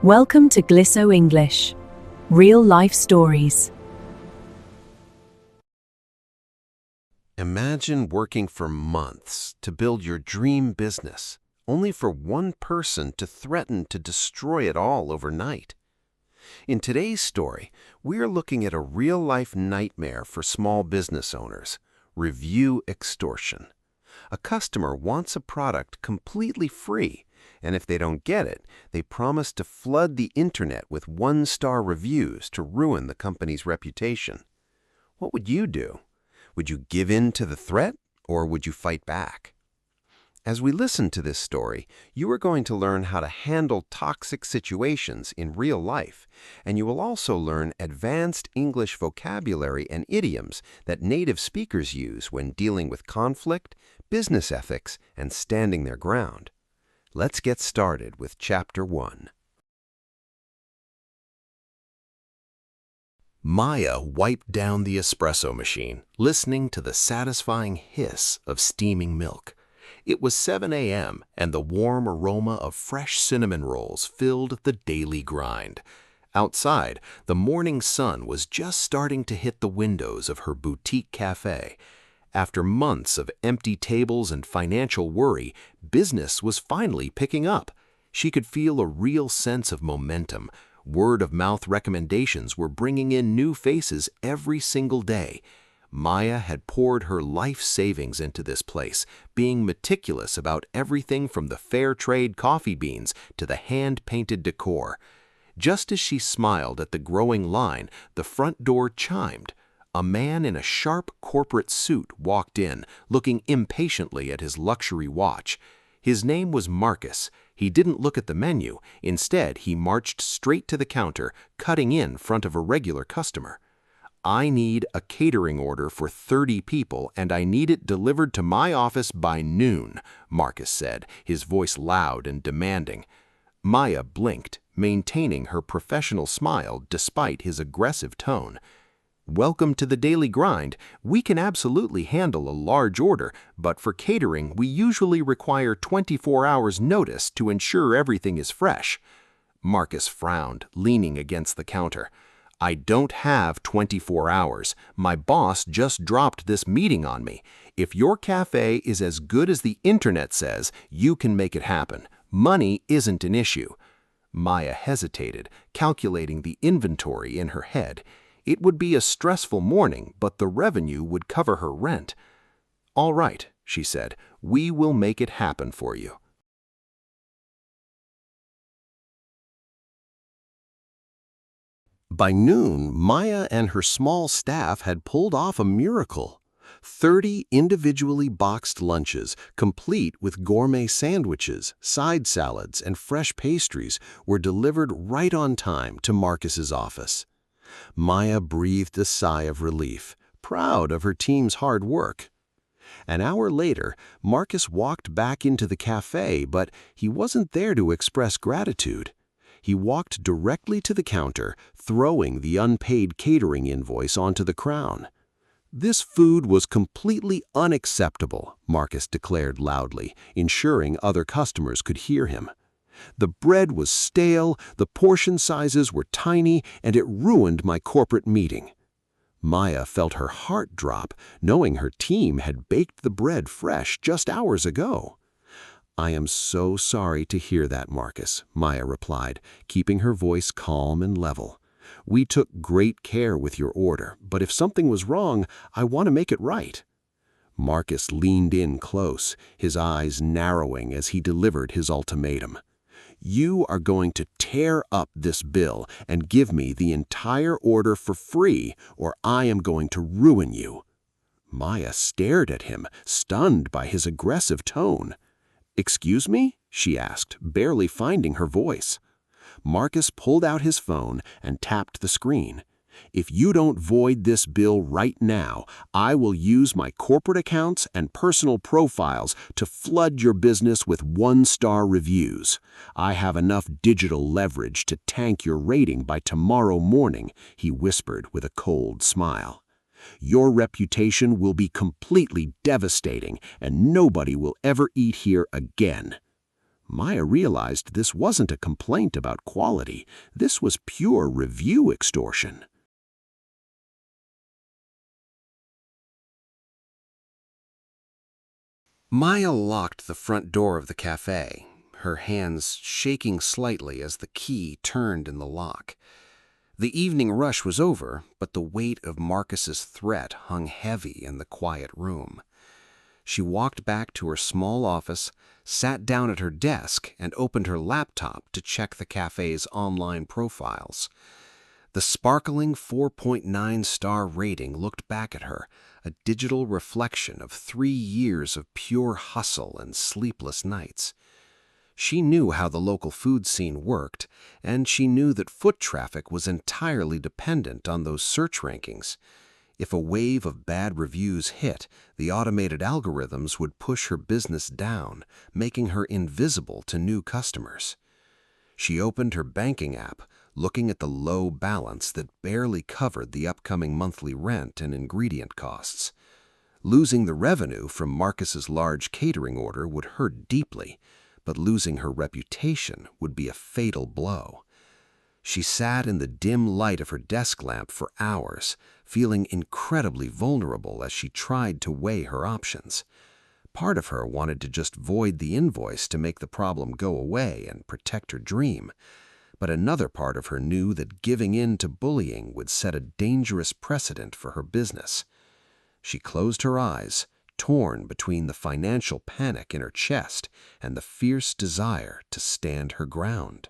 Welcome to Glisso English. Real life stories. Imagine working for months to build your dream business, only for one person to threaten to destroy it all overnight. In today's story, we are looking at a real-life nightmare for small business owners: review extortion. A customer wants a product completely free, and if they don't get it, they promise to flood the internet with one-star reviews to ruin the company's reputation. What would you do? Would you give in to the threat, or would you fight back? As we listen to this story, you are going to learn how to handle toxic situations in real life, and you will also learn advanced English vocabulary and idioms that native speakers use when dealing with conflict, business ethics, and standing their ground. Let's get started with Chapter 1. Maya wiped down the espresso machine, listening to the satisfying hiss of steaming milk. It was 7 a.m., and the warm aroma of fresh cinnamon rolls filled the daily grind. Outside, the morning sun was just starting to hit the windows of her boutique café. After months of empty tables and financial worry, business was finally picking up. She could feel a real sense of momentum. Word-of-mouth recommendations were bringing in new faces every single day. Maya had poured her life savings into this place, being meticulous about everything from the fair trade coffee beans to the hand-painted decor. Just as she smiled at the growing line, the front door chimed. A man in a sharp corporate suit walked in, looking impatiently at his luxury watch. His name was Marcus. He didn't look at the menu. Instead, he marched straight to the counter, cutting in front of a regular customer. "I need a catering order for 30 people, and I need it delivered to my office by noon," Marcus said, his voice loud and demanding. Maya blinked, maintaining her professional smile despite his aggressive tone. "Welcome to the daily grind. We can absolutely handle a large order, but for catering, we usually require 24 hours notice to ensure everything is fresh." Marcus frowned, leaning against the counter. "I don't have 24 hours. My boss just dropped this meeting on me. If your cafe is as good as the internet says, you can make it happen. Money isn't an issue." Maya hesitated, calculating the inventory in her head. It would be a stressful morning, but the revenue would cover her rent. "All right," she said, "we will make it happen for you." By noon, Maya and her small staff had pulled off a miracle. 30 individually boxed lunches, complete with gourmet sandwiches, side salads, and fresh pastries, were delivered right on time to Marcus's office. Maya breathed a sigh of relief, proud of her team's hard work. An hour later, Marcus walked back into the cafe, but he wasn't there to express gratitude. He walked directly to the counter, throwing the unpaid catering invoice onto the crown. "This food was completely unacceptable," Marcus declared loudly, ensuring other customers could hear him. "The bread was stale, the portion sizes were tiny, and it ruined my corporate meeting." Maya felt her heart drop, knowing her team had baked the bread fresh just hours ago. "I am so sorry to hear that, Marcus," Maya replied, keeping her voice calm and level. "We took great care with your order, but if something was wrong, I want to make it right." Marcus leaned in close, his eyes narrowing as he delivered his ultimatum. "You are going to tear up this bill and give me the entire order for free, or I am going to ruin you." Maya stared at him, stunned by his aggressive tone. "Excuse me?" she asked, barely finding her voice. Marcus pulled out his phone and tapped the screen. "If you don't void this bill right now, I will use my corporate accounts and personal profiles to flood your business with one-star reviews. I have enough digital leverage to tank your rating by tomorrow morning," he whispered with a cold smile. "Your reputation will be completely devastating, and nobody will ever eat here again." Maya realized this wasn't a complaint about quality. This was pure review extortion. Maya locked the front door of the café, her hands shaking slightly as the key turned in the lock. The evening rush was over, but the weight of Marcus's threat hung heavy in the quiet room. She walked back to her small office, sat down at her desk, and opened her laptop to check the café's online profiles. The sparkling 4.9-star rating looked back at her, a digital reflection of 3 years of pure hustle and sleepless nights. She knew how the local food scene worked, and she knew that foot traffic was entirely dependent on those search rankings. If a wave of bad reviews hit, the automated algorithms would push her business down, making her invisible to new customers. She opened her banking app, looking at the low balance that barely covered the upcoming monthly rent and ingredient costs. Losing the revenue from Marcus's large catering order would hurt deeply, but losing her reputation would be a fatal blow. She sat in the dim light of her desk lamp for hours, feeling incredibly vulnerable as she tried to weigh her options. Part of her wanted to just void the invoice to make the problem go away and protect her dream, but another part of her knew that giving in to bullying would set a dangerous precedent for her business. She closed her eyes, torn between the financial panic in her chest and the fierce desire to stand her ground.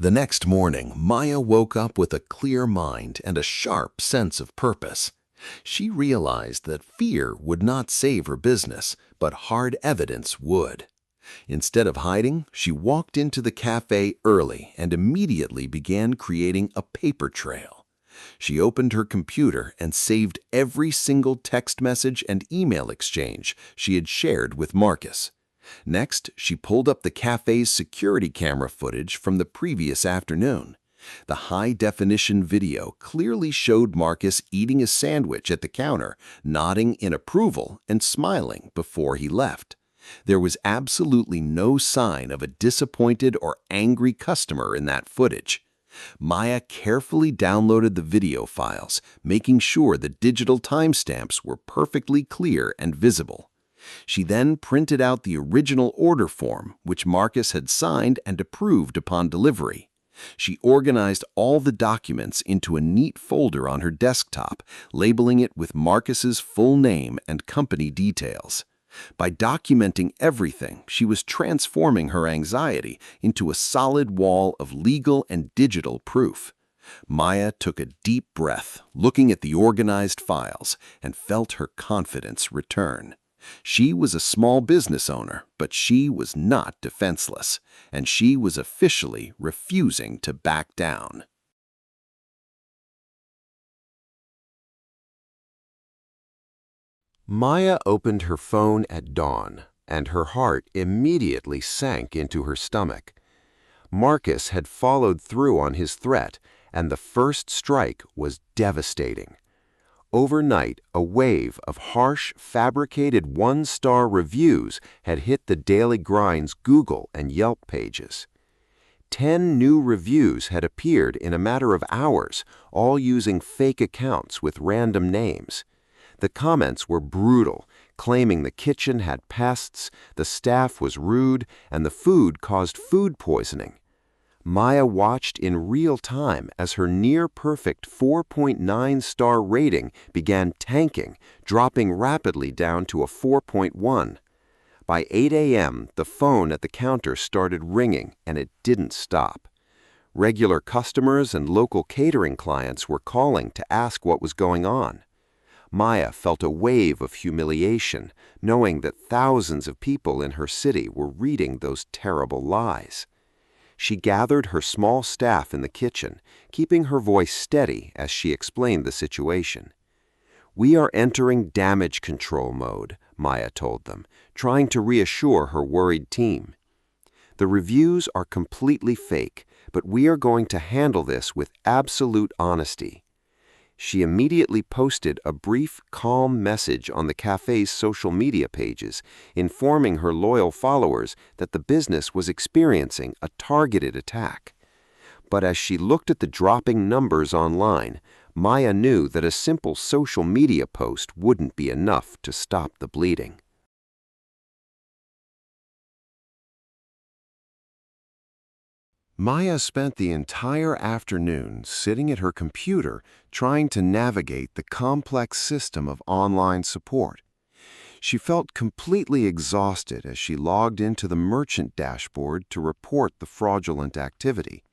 The next morning, Maya woke up with a clear mind and a sharp sense of purpose. She realized that fear would not save her business, but hard evidence would. Instead of hiding, she walked into the cafe early and immediately began creating a paper trail. She opened her computer and saved every single text message and email exchange she had shared with Marcus. Next, she pulled up the cafe's security camera footage from the previous afternoon. The high-definition video clearly showed Marcus eating a sandwich at the counter, nodding in approval and smiling before he left. There was absolutely no sign of a disappointed or angry customer in that footage. Maya carefully downloaded the video files, making sure the digital timestamps were perfectly clear and visible. She then printed out the original order form, which Marcus had signed and approved upon delivery. She organized all the documents into a neat folder on her desktop, labeling it with Marcus's full name and company details. By documenting everything, she was transforming her anxiety into a solid wall of legal and digital proof. Maya took a deep breath, looking at the organized files, and felt her confidence return. She was a small business owner, but she was not defenseless, and she was officially refusing to back down. Maya opened her phone at dawn, and her heart immediately sank into her stomach. Marcus had followed through on his threat, and the first strike was devastating. Overnight, a wave of harsh, fabricated one-star reviews had hit the Daily Grind's Google and Yelp pages. 10 new reviews had appeared in a matter of hours, all using fake accounts with random names. The comments were brutal, claiming the kitchen had pests, the staff was rude, and the food caused food poisoning. Maya watched in real time as her near-perfect 4.9-star rating began tanking, dropping rapidly down to a 4.1. By 8 a.m., the phone at the counter started ringing, and it didn't stop. Regular customers and local catering clients were calling to ask what was going on. Maya felt a wave of humiliation, knowing that thousands of people in her city were reading those terrible lies. She gathered her small staff in the kitchen, keeping her voice steady as she explained the situation. "We are entering damage control mode," Maya told them, trying to reassure her worried team. "The reviews are completely fake, but we are going to handle this with absolute honesty. She immediately posted a brief, calm message on the cafe's social media pages, informing her loyal followers that the business was experiencing a targeted attack. But as she looked at the dropping numbers online, Maya knew that a simple social media post wouldn't be enough to stop the bleeding. Maya spent the entire afternoon sitting at her computer trying to navigate the complex system of online support. She felt completely exhausted as she logged into the merchant dashboard to report the fraudulent activity.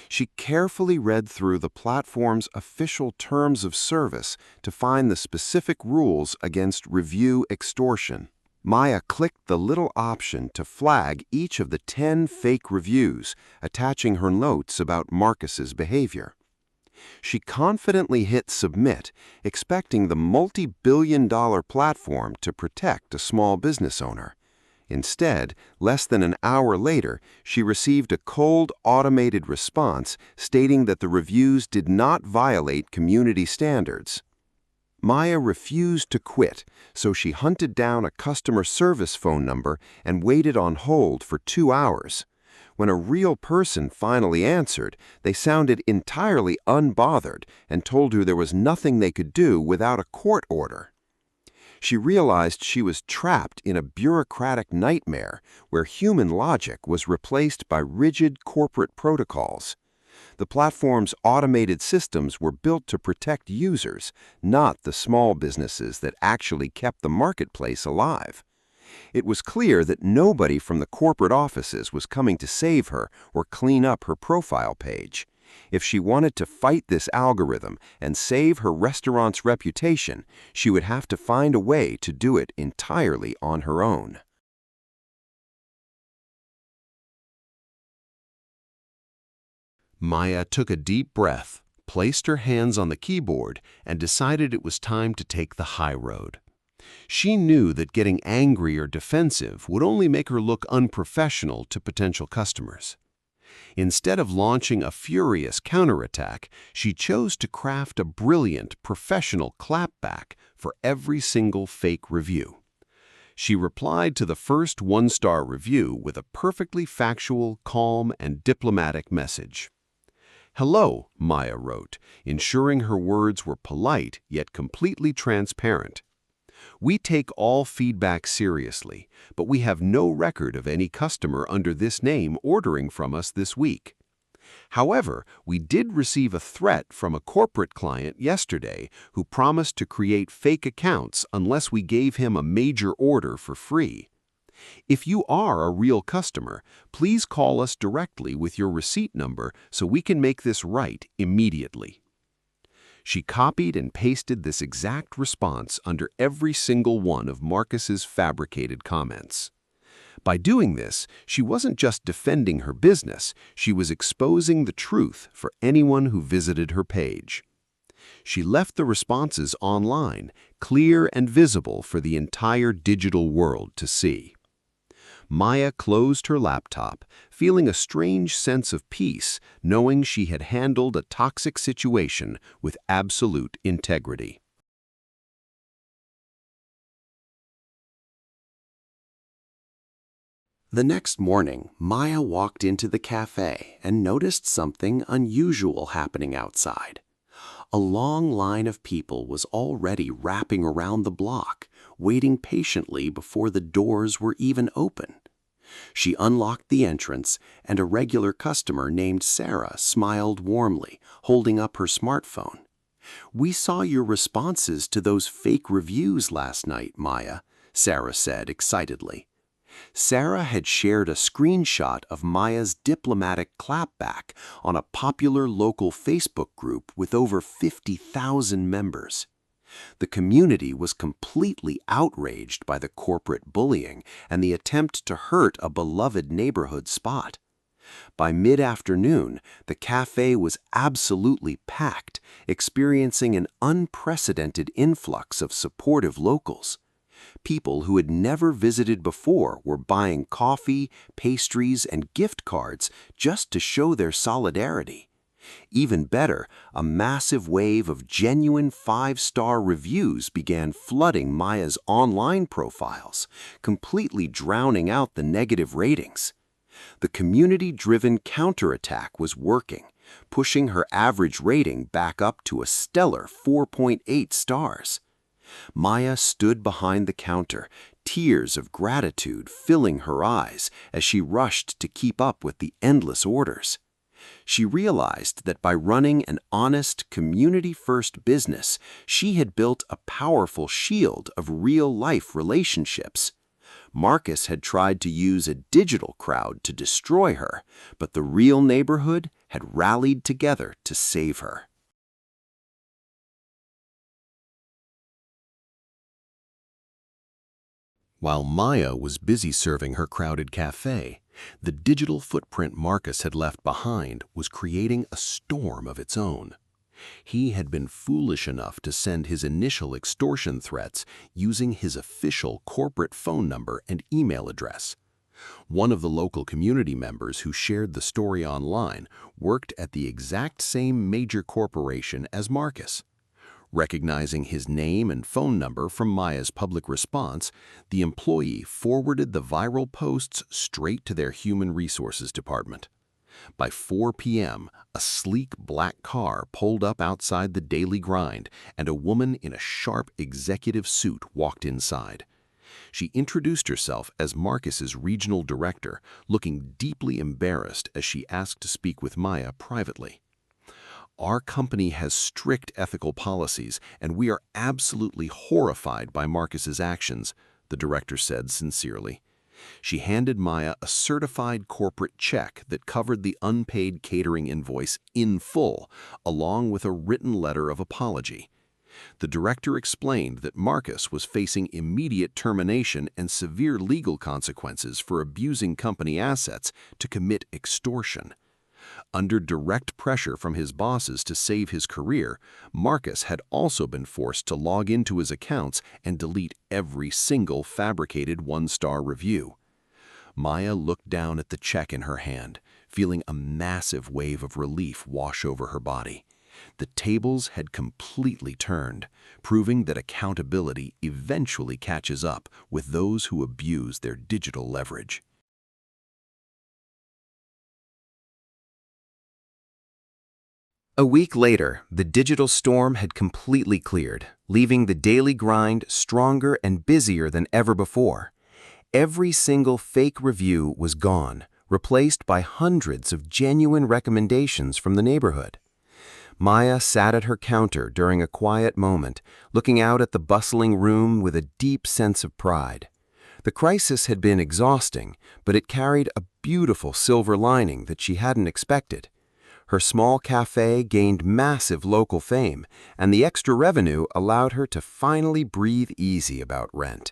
She carefully read through the platform's official terms of service to find the specific rules against review extortion. Maya clicked the little option to flag each of the 10 fake reviews, attaching her notes about Marcus's behavior. She confidently hit submit, expecting the multi-billion-dollar platform to protect a small business owner. Instead, less than an hour later, she received a cold, automated response stating that the reviews did not violate community standards. Maya refused to quit, so she hunted down a customer service phone number and waited on hold for 2 hours. When a real person finally answered, they sounded entirely unbothered and told her there was nothing they could do without a court order. She realized she was trapped in a bureaucratic nightmare where human logic was replaced by rigid corporate protocols. The platform's automated systems were built to protect users, not the small businesses that actually kept the marketplace alive. It was clear that nobody from the corporate offices was coming to save her or clean up her profile page. If she wanted to fight this algorithm and save her restaurant's reputation, she would have to find a way to do it entirely on her own. Maya took a deep breath, placed her hands on the keyboard, and decided it was time to take the high road. She knew that getting angry or defensive would only make her look unprofessional to potential customers. Instead of launching a furious counterattack, she chose to craft a brilliant, professional clapback for every single fake review. She replied to the first one-star review with a perfectly factual, calm, and diplomatic message. "Hello," Maya wrote, ensuring her words were polite yet completely transparent. "We take all feedback seriously, but we have no record of any customer under this name ordering from us this week. However, we did receive a threat from a corporate client yesterday who promised to create fake accounts unless we gave him a major order for free. If you are a real customer, please call us directly with your receipt number so we can make this right immediately." She copied and pasted this exact response under every single one of Marcus's fabricated comments. By doing this, she wasn't just defending her business, she was exposing the truth for anyone who visited her page. She left the responses online, clear and visible for the entire digital world to see. Maya closed her laptop, feeling a strange sense of peace, knowing she had handled a toxic situation with absolute integrity. The next morning, Maya walked into the cafe and noticed something unusual happening outside. A long line of people was already wrapping around the block, waiting patiently before the doors were even open. She unlocked the entrance, and a regular customer named Sarah smiled warmly, holding up her smartphone. "We saw your responses to those fake reviews last night, Maya," Sarah said excitedly. Sarah had shared a screenshot of Maya's diplomatic clapback on a popular local Facebook group with over 50,000 members. The community was completely outraged by the corporate bullying and the attempt to hurt a beloved neighborhood spot. By mid-afternoon, the cafe was absolutely packed, experiencing an unprecedented influx of supportive locals. People who had never visited before were buying coffee, pastries, and gift cards just to show their solidarity. Even better, a massive wave of genuine 5-star reviews began flooding Maya's online profiles, completely drowning out the negative ratings. The community-driven counterattack was working, pushing her average rating back up to a stellar 4.8 stars. Maya stood behind the counter, tears of gratitude filling her eyes as she rushed to keep up with the endless orders. She realized that by running an honest, community-first business, she had built a powerful shield of real-life relationships. Marcus had tried to use a digital crowd to destroy her, but the real neighborhood had rallied together to save her. While Maya was busy serving her crowded café, the digital footprint Marcus had left behind was creating a storm of its own. He had been foolish enough to send his initial extortion threats using his official corporate phone number and email address. One of the local community members who shared the story online worked at the exact same major corporation as Marcus. Recognizing his name and phone number from Maya's public response, the employee forwarded the viral posts straight to their human resources department. By 4 p.m., a sleek black car pulled up outside the Daily Grind, and a woman in a sharp executive suit walked inside. She introduced herself as Marcus's regional director, looking deeply embarrassed as she asked to speak with Maya privately. "Our company has strict ethical policies, and we are absolutely horrified by Marcus's actions," the director said sincerely. She handed Maya a certified corporate check that covered the unpaid catering invoice in full, along with a written letter of apology. The director explained that Marcus was facing immediate termination and severe legal consequences for abusing company assets to commit extortion. Under direct pressure from his bosses to save his career, Marcus had also been forced to log into his accounts and delete every single fabricated one-star review. Maya looked down at the check in her hand, feeling a massive wave of relief wash over her body. The tables had completely turned, proving that accountability eventually catches up with those who abuse their digital leverage. A week later, the digital storm had completely cleared, leaving the Daily Grind stronger and busier than ever before. Every single fake review was gone, replaced by hundreds of genuine recommendations from the neighborhood. Maya sat at her counter during a quiet moment, looking out at the bustling room with a deep sense of pride. The crisis had been exhausting, but it carried a beautiful silver lining that she hadn't expected. Her small cafe gained massive local fame, and the extra revenue allowed her to finally breathe easy about rent.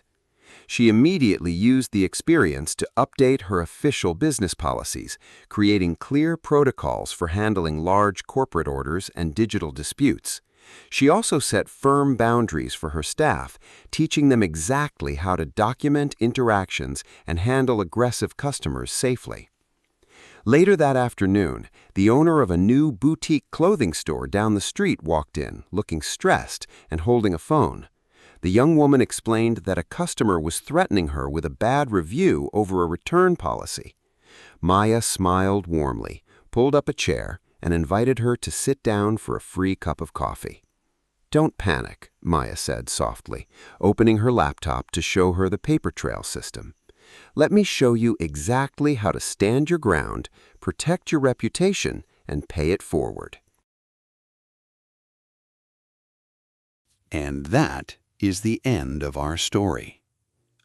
She immediately used the experience to update her official business policies, creating clear protocols for handling large corporate orders and digital disputes. She also set firm boundaries for her staff, teaching them exactly how to document interactions and handle aggressive customers safely. Later that afternoon, the owner of a new boutique clothing store down the street walked in, looking stressed and holding a phone. The young woman explained that a customer was threatening her with a bad review over a return policy. Maya smiled warmly, pulled up a chair, and invited her to sit down for a free cup of coffee. "Don't panic," Maya said softly, opening her laptop to show her the paper trail system. "Let me show you exactly how to stand your ground, protect your reputation, and pay it forward." And that is the end of our story.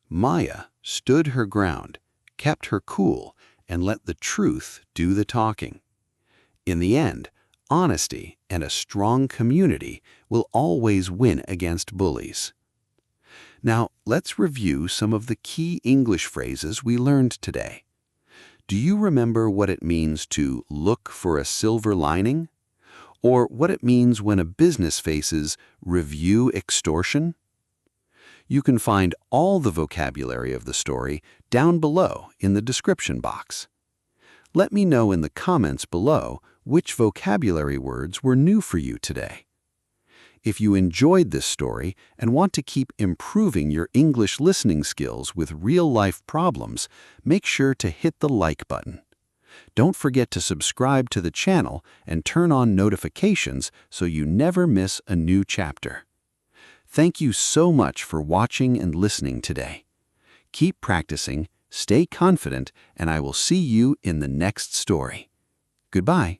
Maya stood her ground, kept her cool, and let the truth do the talking. In the end, honesty and a strong community will always win against bullies. Now, let's review some of the key English phrases we learned today. Do you remember what it means to look for a silver lining? Or what it means when a business faces review extortion? You can find all the vocabulary of the story down below in the description box. Let me know in the comments below which vocabulary words were new for you today. If you enjoyed this story and want to keep improving your English listening skills with real-life problems, make sure to hit the like button. Don't forget to subscribe to the channel and turn on notifications so you never miss a new chapter. Thank you so much for watching and listening today. Keep practicing, stay confident, and I will see you in the next story. Goodbye.